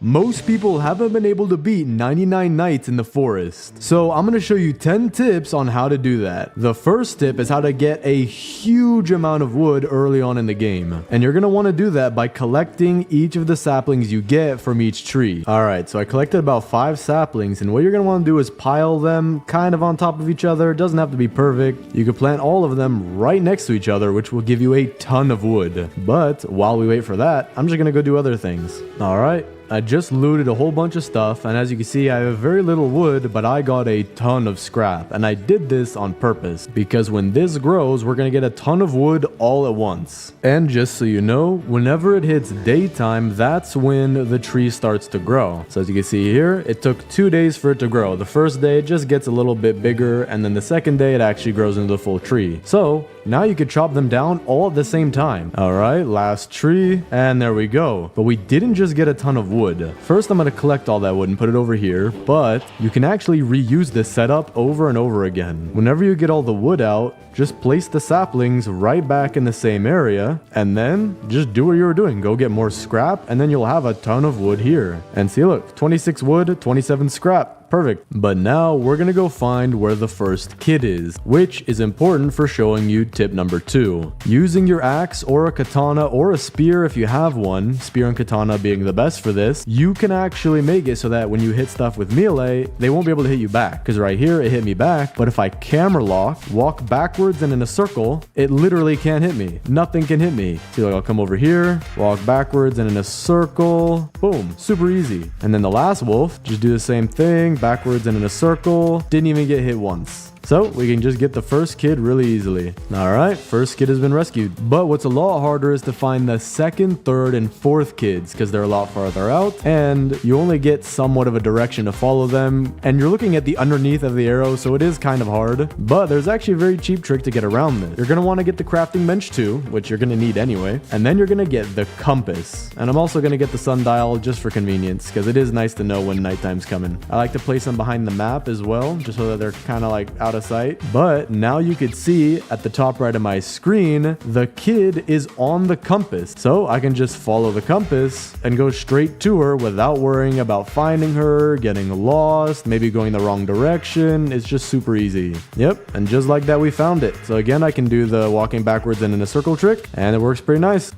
most people haven't been able to beat 99 nights in the forest. So I'm gonna show you 10 tips on how to do that. The first tip is how to get a huge amount of wood early on in the game. And you're gonna wanna do that by collecting each of the saplings you get from each tree. Alright, so I collected about 5 saplings, and what you're gonna wanna do is pile them kind of on top of each other. It doesn't have to be perfect. You could plant all of them right next to each other, which will give you a ton of wood. But while we wait for that, I'm just gonna go do other things. Alright. I just looted a whole bunch of stuff, and as you can see, I have very little wood, but I got a ton of scrap. And I did this on purpose, because when this grows, we're gonna get a ton of wood all at once. And just so you know, whenever it hits daytime, that's when the tree starts to grow. So as you can see here, it took 2 days for it to grow. The first day, it just gets a little bit bigger, and then the second day, it actually grows into the full tree. So now you could chop them down all at the same time. Alright, last tree, and there we go. But we didn't just get a ton of wood. First, I'm going to collect all that wood and put it over here, but you can actually reuse this setup over and over again. Whenever you get all the wood out, just place the saplings right back in the same area, and then just do what you were doing. Go get more scrap, and then you'll have a ton of wood here. And see, look, 26 wood, 27 scrap. Perfect. But now we're gonna go find where the first kid is, which is important for showing you tip number 2. Using your axe or a katana or a spear if you have one, spear and katana being the best for this, you can actually make it so that when you hit stuff with melee, they won't be able to hit you back. Because right here, it hit me back, but if I camera lock, walk backwards and in a circle, it literally can't hit me. Nothing can hit me. See, like I'll come over here, walk backwards and in a circle, boom, super easy. And then the last wolf, just do the same thing, backwards and in a circle, didn't even get hit once. So we can just get the first kid really easily. Alright, first kid has been rescued. But what's a lot harder is to find the second, third, and fourth kids, because they're a lot farther out, and you only get somewhat of a direction to follow them, and you're looking at the underneath of the arrow, so it is kind of hard. But there's actually a very cheap trick to get around this. You're going to want to get the crafting bench too, which you're going to need anyway, and then you're going to get the compass. And I'm also going to get the sundial just for convenience, because it is nice to know when nighttime's coming. I like to place them behind the map as well, just so that they're kind of like out of sight. But now you could see at the top right of my screen, the kid is on the compass. So I can just follow the compass and go straight to her without worrying about finding her, getting lost, maybe going the wrong direction. It's just super easy. Yep, and just like that we found it. So again, I can do the walking backwards and in a circle trick, and it works pretty nice.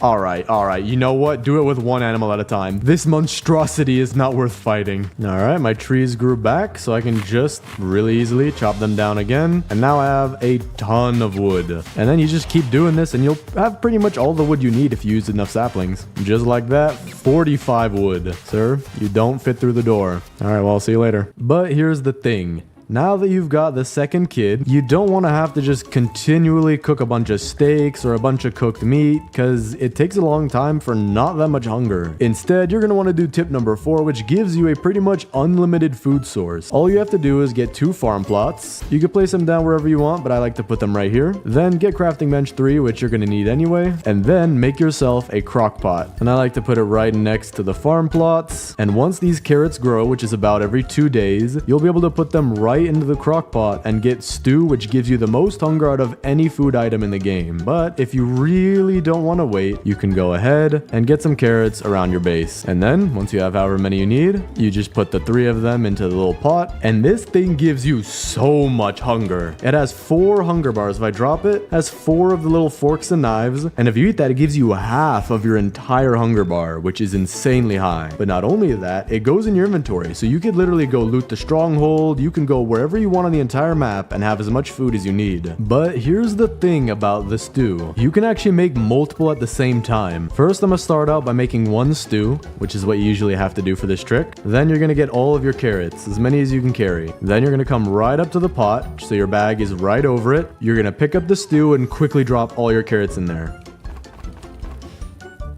Alright, you know what? Do it with one animal at a time. This monstrosity is not worth fighting. Alright, my trees grew back, so I can just really easily chop them down again. And now I have a ton of wood. And then you just keep doing this, and you'll have pretty much all the wood you need if you use enough saplings. Just like that, 45 wood. Sir, you don't fit through the door. Alright, well, I'll see you later. But here's the thing. Now that you've got the second kid, you don't want to have to just continually cook a bunch of steaks or a bunch of cooked meat, because it takes a long time for not that much hunger. Instead, you're going to want to do tip number 4, which gives you a pretty much unlimited food source. All you have to do is get 2 farm plots. You can place them down wherever you want, but I like to put them right here. Then get crafting bench 3, which you're going to need anyway, and then make yourself a crock pot. And I like to put it right next to the farm plots. And once these carrots grow, which is about every 2 days, you'll be able to put them right into the crock pot and get stew, which gives you the most hunger out of any food item in the game. But if you really don't want to wait, you can go ahead and get some carrots around your base. And then once you have however many you need, you just put the 3 of them into the little pot, and this thing gives you so much hunger. It has 4 hunger bars. If I drop it, it has 4 of the little forks and knives, and if you eat that, it gives you half of your entire hunger bar, which is insanely high. But not only that, it goes in your inventory, so you could literally go loot the stronghold. You can go wherever you want on the entire map and have as much food as you need. But here's the thing about the stew. You can actually make multiple at the same time. First, I'm gonna start out by making 1 stew, which is what you usually have to do for this trick. Then you're gonna get all of your carrots, as many as you can carry. Then you're gonna come right up to the pot, so your bag is right over it. You're gonna pick up the stew and quickly drop all your carrots in there.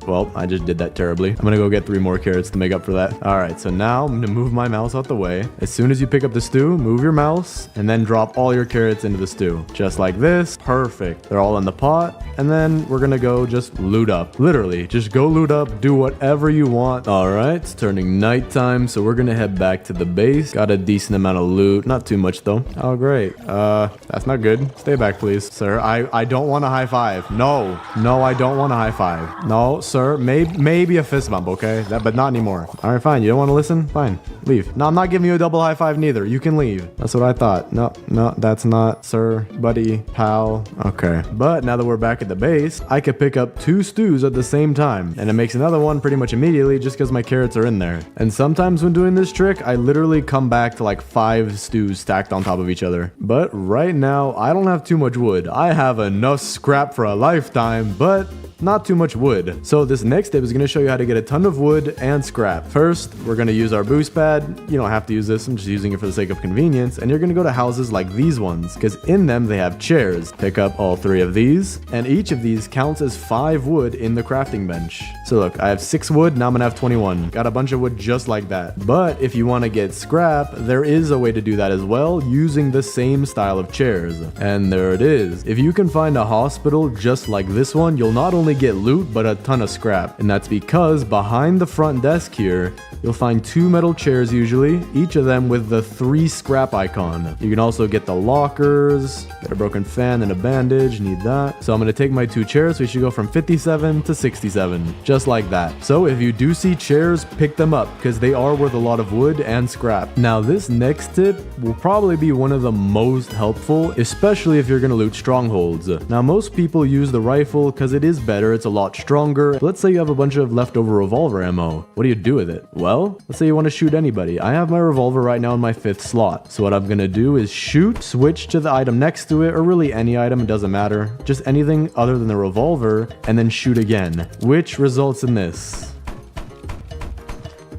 Well, I just did that terribly. I'm gonna go get 3 more carrots to make up for that. Alright, so now I'm gonna move my mouse out the way. As soon as you pick up the stew, move your mouse, and then drop all your carrots into the stew. Just like this. Perfect. They're all in the pot, and then we're gonna go just loot up. Literally, just go loot up, do whatever you want. Alright, it's turning nighttime, so we're gonna head back to the base. Got a decent amount of loot. Not too much, though. Oh, great. That's not good. Stay back, please. Sir, I don't want a high five. No, I don't want a high five. No, sir. Maybe a fist bump, okay? But not anymore. All right, fine. You don't want to listen? Fine. Leave. No, I'm not giving you a double high five neither. You can leave. That's what I thought. No, that's not, sir, buddy, pal. Okay. But now that we're back at the base, I could pick up 2 stews at the same time. And it makes another one pretty much immediately just because my carrots are in there. And sometimes when doing this trick, I literally come back to like 5 stews stacked on top of each other. But right now, I don't have too much wood. I have enough scrap for a lifetime, but not too much wood. So this next tip is going to show you how to get a ton of wood and scrap. First, we're going to use our boost pad. You don't have to use this. I'm just using it for the sake of convenience. And you're going to go to houses like these ones, because in them they have chairs. Pick up all 3 of these, and each of these counts as 5 wood in the crafting bench. So look, I have 6 wood, now I'm going to have 21. Got a bunch of wood just like that. But if you want to get scrap, there is a way to do that as well, using the same style of chairs. And there it is. If you can find a hospital just like this one, you'll not only get loot but a ton of scrap, and that's because behind the front desk here you'll find 2 metal chairs usually, each of them with the 3 scrap icon. You can also get the lockers, get a broken fan and a bandage, need that. So I'm going to take my 2 chairs. We should go from 57 to 67, just like that. So if you do see chairs, pick them up because they are worth a lot of wood and scrap. Now this next tip will probably be one of the most helpful, especially if you're going to loot strongholds. Now most people use the rifle because it is better, it's a lot stronger. Let's say you have a bunch of leftover revolver ammo. What do you do with it? Well, let's say you want to shoot anybody. I have my revolver right now in my 5th slot. So what I'm going to do is shoot, switch to the item next to it, or really any item, it doesn't matter. Just anything other than the revolver, and then shoot again, which results in this.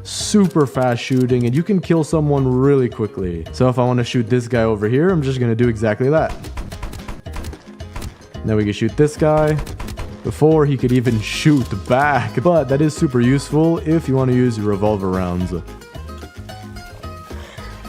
Super fast shooting, and you can kill someone really quickly. So if I want to shoot this guy over here, I'm just going to do exactly that. Now we can shoot this guy before he could even shoot back. But that is super useful if you want to use your revolver rounds.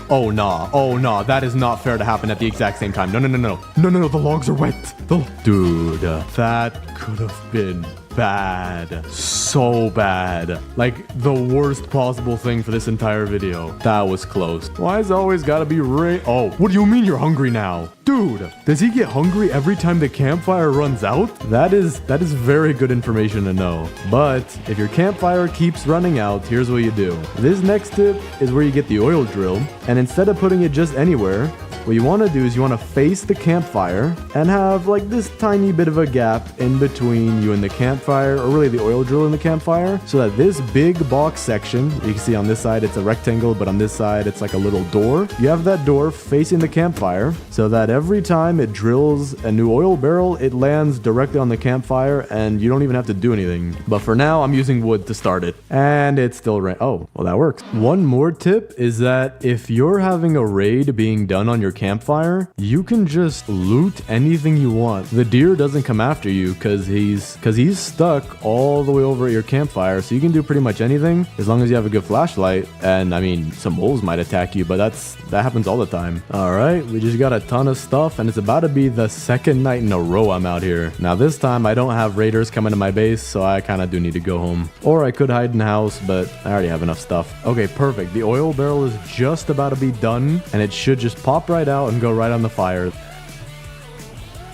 Oh nah, that is not fair to happen at the exact same time. No, the logs are wet. Dude, that could have been bad. So bad. Like the worst possible thing for this entire video. That was close. Why is it always gotta be Oh, what do you mean you're hungry now? Dude, does he get hungry every time the campfire runs out? That is very good information to know. But if your campfire keeps running out, here's what you do. This next tip is where you get the oil drill, and instead of putting it just anywhere, what you want to do is you want to face the campfire and have like this tiny bit of a gap in between you and the campfire, or really the oil drill and the campfire, so that this big box section, you can see on this side it's a rectangle, but on this side it's like a little door. You have that door facing the campfire so that every time it drills a new oil barrel, it lands directly on the campfire and you don't even have to do anything. But for now, I'm using wood to start it. And it's still oh, well that works. One more tip is that if you're having a raid being done on your campfire, you can just loot anything you want. The deer doesn't come after you because he's stuck all the way over at your campfire, so you can do pretty much anything as long as you have a good flashlight. And I mean, some wolves might attack you, but that happens all the time. All right, we just got a ton of stuff, and it's about to be the 2nd night in a row I'm out here. Now this time I don't have raiders coming to my base, so I kind of do need to go home, or I could hide in the house, but I already have enough stuff. Okay, perfect. The oil barrel is just about to be done, and it should just pop right out and go right on the fire.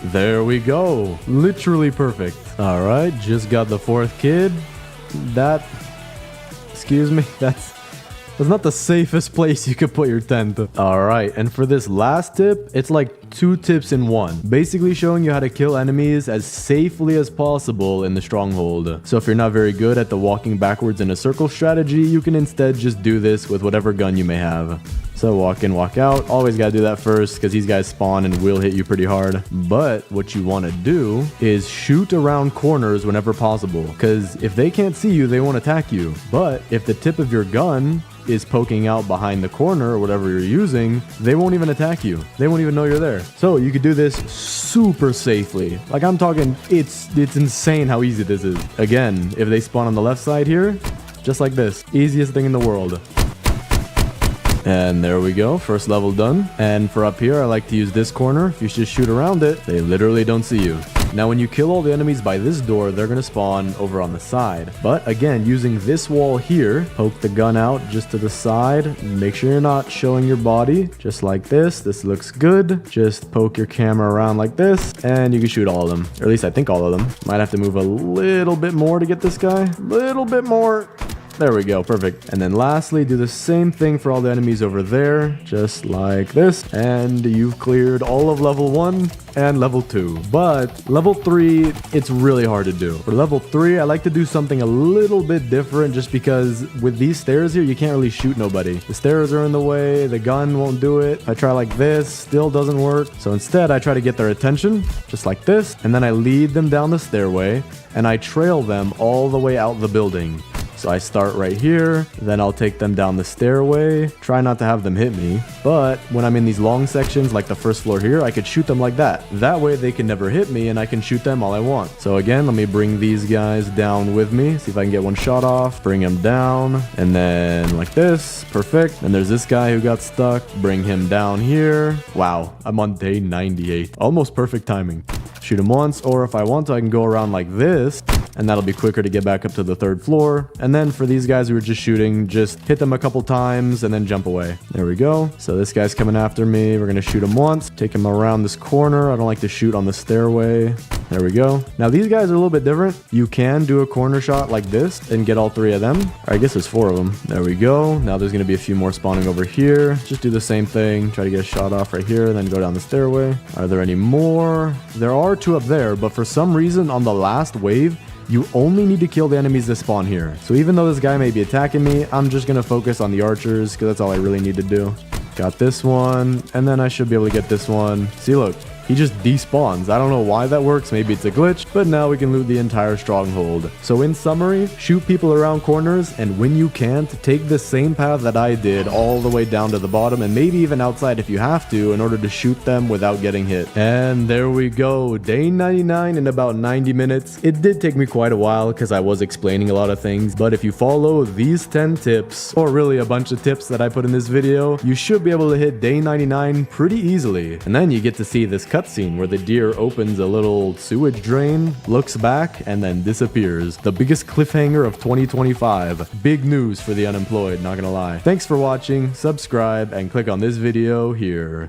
There we go. Literally perfect. All right, just got the 4th kid. Excuse me, that's not the safest place you could put your tent. All right, and for this last tip, it's like 2 tips in one, basically showing you how to kill enemies as safely as possible in the stronghold. So if you're not very good at the walking backwards in a circle strategy, you can instead just do this with whatever gun you may have. So walk in, walk out. Always gotta do that first because these guys spawn and will hit you pretty hard. But what you want to do is shoot around corners whenever possible, because if they can't see you, they won't attack you. But if the tip of your gun is poking out behind the corner or whatever you're using, they won't even attack you. They won't even know you're there. So you could do this super safely. Like I'm talking, it's insane how easy this is. Again, if they spawn on the left side here, just like this, easiest thing in the world. And there we go, first level done. And for up here, I like to use this corner. If you just shoot around it, they literally don't see you. Now when you kill all the enemies by this door, they're gonna spawn over on the side. But again, using this wall here, poke the gun out just to the side. Make sure you're not showing your body. Just like this. This looks good. Just poke your camera around like this, and you can shoot all of them. Or at least I think all of them. Might have to move a little bit more to get this guy. Little bit more. There we go, perfect. And then lastly, do the same thing for all the enemies over there, just like this. And you've cleared all of level 1 and level 2. But level 3, it's really hard to do. For level 3, I like to do something a little bit different just because with these stairs here, you can't really shoot nobody. The stairs are in the way, the gun won't do it. If I try like this, still doesn't work. So instead, I try to get their attention, just like this. And then I lead them down the stairway, and I trail them all the way out the building. So I start right here, then I'll take them down the stairway, try not to have them hit me, but when I'm in these long sections like the first floor here, I could shoot them like that. That way they can never hit me and I can shoot them all I want. So again, let me bring these guys down with me, see if I can get one shot off, bring him down, and then like this, perfect. And there's this guy who got stuck, bring him down here. Wow, I'm on day 98, almost perfect timing. Shoot him once, or if I want to, I can go around like this, and that'll be quicker to get back up to the 3rd floor. And then for these guys who are just shooting, just hit them a couple times and then jump away. There we go. So this guy's coming after me. We're gonna shoot him once, take him around this corner. I don't like to shoot on the stairway. There we go. Now these guys are a little bit different. You can do a corner shot like this and get all 3 of them. Or I guess there's 4 of them. There we go. Now there's gonna be a few more spawning over here. Just do the same thing. Try to get a shot off right here, then go down the stairway. Are there any more? There are 2 up there, but for some reason on the last wave, you only need to kill the enemies that spawn here. So even though this guy may be attacking me, I'm just gonna focus on the archers because that's all I really need to do. Got this one, and then I should be able to get this one. See, look. He just despawns. I don't know why that works. Maybe it's a glitch, but now we can loot the entire stronghold. So in summary, shoot people around corners, and when you can't, take the same path that I did all the way down to the bottom, and maybe even outside if you have to, in order to shoot them without getting hit. And there we go. Day 99 in about 90 minutes. It did take me quite a while because I was explaining a lot of things, but if you follow these 10 tips, or really a bunch of tips that I put in this video, you should be able to hit day 99 pretty easily. And then you get to see this cutscene where the deer opens a little sewage drain, looks back, and then disappears. The biggest cliffhanger of 2025. Big news for the unemployed, not gonna lie. Thanks for watching, subscribe, and click on this video here.